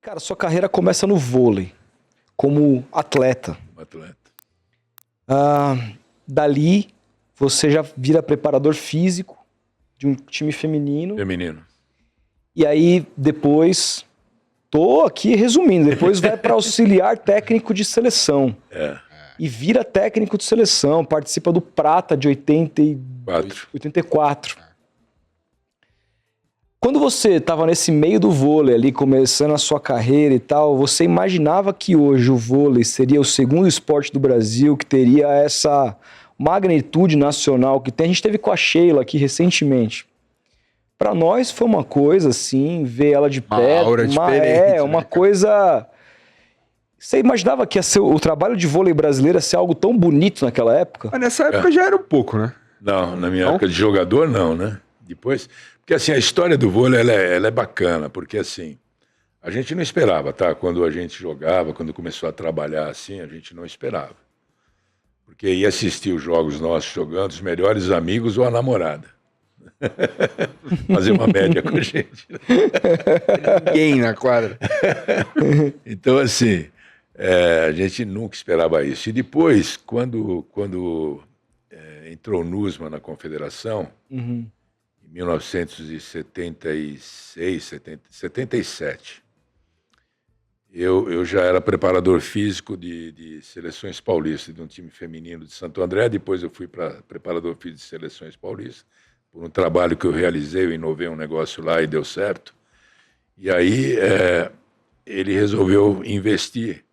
Cara, sua carreira começa no vôlei, como atleta. Atleta. Dali, você já vira preparador físico de um time feminino. Feminino. E aí, depois, tô aqui resumindo, depois vai para auxiliar técnico de seleção. E vira técnico de seleção, participa do Prata de 84. Quando você estava nesse meio do vôlei ali, começando a sua carreira e tal, você imaginava que hoje o vôlei seria o segundo esporte do Brasil, que teria essa magnitude nacional que tem? A gente teve com a Sheila aqui recentemente. Para nós foi uma coisa assim, ver ela de perto, aura diferente, uma né, coisa... Você imaginava que ia ser o trabalho de vôlei brasileiro ia ser algo tão bonito naquela época? Mas nessa época já era um pouco, né? Não, na minha época de jogador, não, né? Depois... Porque, assim, a história do vôlei, ela é bacana, porque, assim, a gente não esperava, tá? Quando a gente jogava, quando começou a trabalhar assim, a gente não esperava. Porque ia assistir os jogos nossos jogando, os melhores amigos ou a namorada. Fazer uma média com a gente. Ninguém na quadra. Então, assim, a gente nunca esperava isso. E depois, quando entrou o NUSMA na Confederação, em 1976, 77, eu já era preparador físico de seleções paulistas, de um time feminino de Santo André. Depois eu fui para preparador físico de seleções paulistas, por um trabalho que eu realizei, eu inovei um negócio lá e deu certo. E aí ele resolveu investir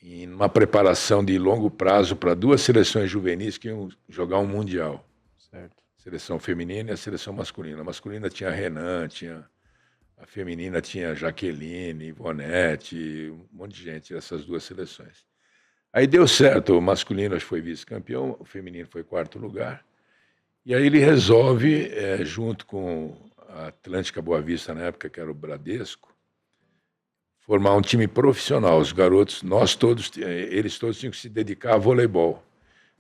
em uma preparação de longo prazo para duas seleções juvenis que iam jogar um Mundial. Certo. Seleção feminina e a seleção masculina. A masculina tinha Renan, a feminina tinha Jaqueline, Ivonete, um monte de gente, essas duas seleções. Aí deu certo, o masculino foi vice-campeão, o feminino foi quarto lugar. E aí ele resolve, junto com a Atlântica Boa Vista, na época, que era o Bradesco, formar um time profissional. Os garotos, eles todos tinham que se dedicar a voleibol.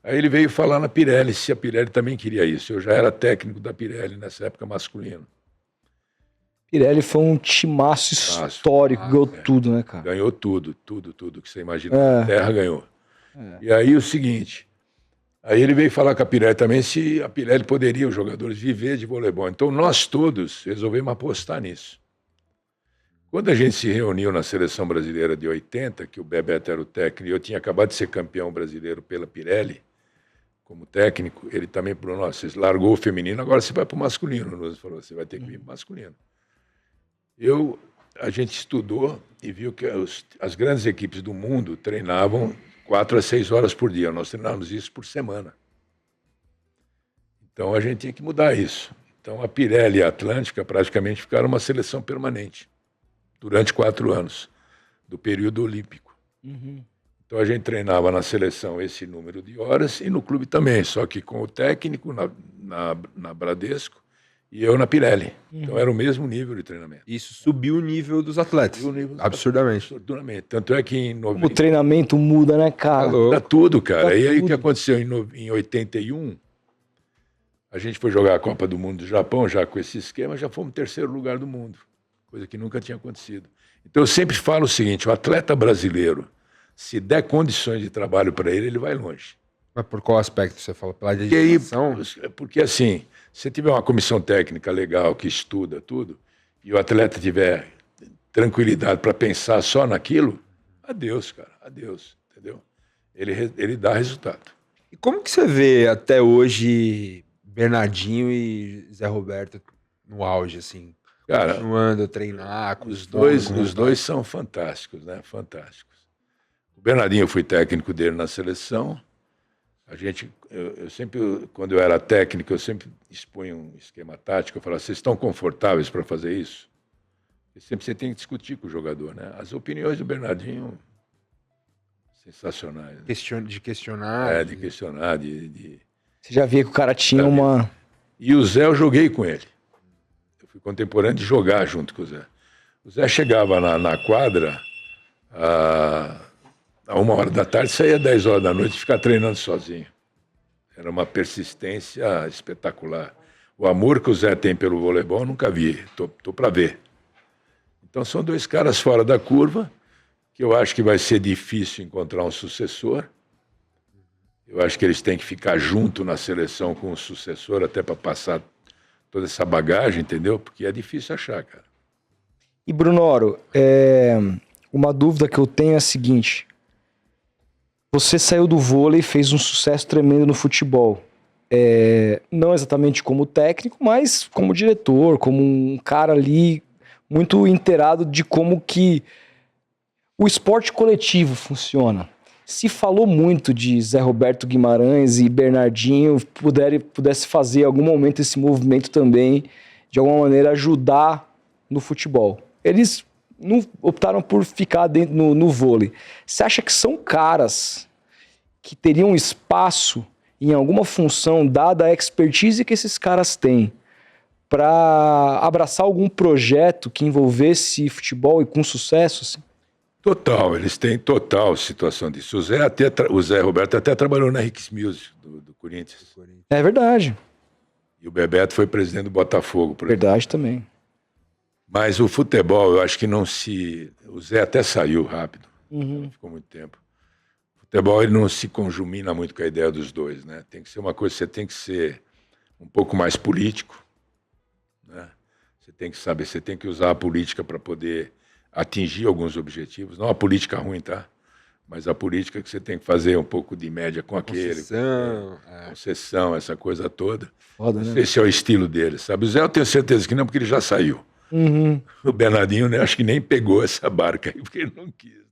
Aí ele veio falar na Pirelli, se a Pirelli também queria isso. Eu já era técnico da Pirelli nessa época, masculino. Pirelli foi um timaço histórico, ganhou tudo, né, cara? Ganhou tudo que você imagina. A Terra ganhou. E aí o seguinte, aí ele veio falar com a Pirelli também se a Pirelli poderia, os jogadores, viver de voleibol. Então nós todos resolvemos apostar nisso. Quando a gente se reuniu na Seleção Brasileira de 80, que o Bebeto era o técnico, e eu tinha acabado de ser campeão brasileiro pela Pirelli, como técnico, ele também falou, nossa, você largou o feminino, agora você vai para o masculino. Ele falou, você vai ter que vir para o masculino. A gente estudou e viu que as grandes equipes do mundo treinavam 4 a 6 horas por dia. Nós treinávamos isso por semana. Então a gente tinha que mudar isso. Então a Pirelli e a Atlântica praticamente ficaram uma seleção permanente durante 4 anos, do período olímpico. Então a gente treinava na seleção esse número de horas e no clube também, só que com o técnico na Bradesco e eu na Pirelli. Então era o mesmo nível de treinamento. Isso subiu o nível dos atletas. Absurdamente. Absurdamente. Tanto é que em O treinamento muda, né, cara? Tá tudo, cara. Tá E aí o tudo. que aconteceu em 81, a gente foi jogar a Copa do Mundo do Japão, já com esse esquema, já fomos 3º lugar do mundo, coisa que nunca tinha acontecido. Então eu sempre falo o seguinte, o atleta brasileiro, se der condições de trabalho para ele, ele vai longe. Mas por qual aspecto você fala? Pela dedicação? Porque assim, se tiver uma comissão técnica legal, que estuda tudo, e o atleta tiver tranquilidade para pensar só naquilo, adeus, cara, adeus, entendeu? Ele dá resultado. E como que você vê até hoje Bernardinho e Zé Roberto no auge, assim? Cara, continuando a treinar com os dois são fantásticos, né? Fantásticos. O Bernardinho, eu fui técnico dele na seleção. Eu sempre, quando eu era técnico, eu sempre expunha um esquema tático. Eu falava, vocês estão confortáveis para fazer isso? E sempre você tem que discutir com o jogador, né? As opiniões do Bernardinho, sensacionais. Né? De questionar. De questionar, Você já via que o cara tinha uma... E o Zé, eu joguei com ele. Eu fui contemporâneo de jogar junto com o Zé. O Zé chegava na quadra a 1h da tarde, saía às 10 horas da noite e ficava treinando sozinho. Era uma persistência espetacular. O amor que o Zé tem pelo voleibol eu nunca vi, tô para ver. Então são dois caras fora da curva, que eu acho que vai ser difícil encontrar um sucessor. Eu acho que eles têm que ficar junto na seleção com o sucessor, até para passar toda essa bagagem, entendeu? Porque é difícil achar, cara. E, Brunoro, uma dúvida que eu tenho é a seguinte. Você saiu do vôlei e fez um sucesso tremendo no futebol. Não exatamente como técnico, mas como diretor, como um cara ali muito inteirado de como que o esporte coletivo funciona. Se falou muito de Zé Roberto Guimarães e Bernardinho pudesse fazer em algum momento esse movimento também, de alguma maneira ajudar no futebol. Eles não optaram por ficar dentro no vôlei. Você acha que são caras que teriam espaço em alguma função, dada a expertise que esses caras têm, para abraçar algum projeto que envolvesse futebol e com sucesso? Assim? Total, eles têm total situação disso. O Zé Roberto até trabalhou na Rix Music, do Corinthians. É verdade. E o Bebeto foi presidente do Botafogo. Por Verdade exemplo. também. Mas o futebol, eu acho que não se... O Zé até saiu rápido, não ficou muito tempo. O futebol, ele não se conjumina muito com a ideia dos dois, né? Tem que ser uma coisa, você tem que ser um pouco mais político, né? Você tem que saber, você tem que usar a política para poder atingir alguns objetivos. Não a política ruim, tá? Mas a política que você tem que fazer um pouco de média com aquele. Concessão, essa coisa toda. Foda, né? Esse é o estilo dele, sabe? O Zé eu tenho certeza que não, porque ele já saiu. O Bernardinho, né, acho que nem pegou essa barca aí, porque ele não quis.